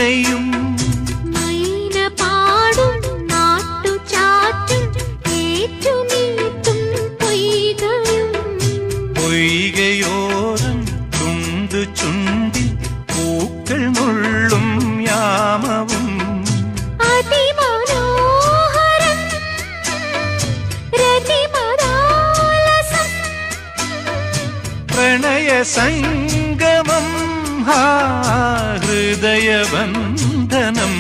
വീണയും മൈന പാടും നാട്ടുചാറ്റും ഏറ്റുനീട്ടും പൊയ്കയും പൊയ്കയോരം ചുണ്ടു ചുണ്ടിൽ പൂക്കൾ നുള്ളും യാമവും അതിമനോഹരം രതിമദാലസം പ്രണയ സംഗമം ഹൃദയബന്ധനം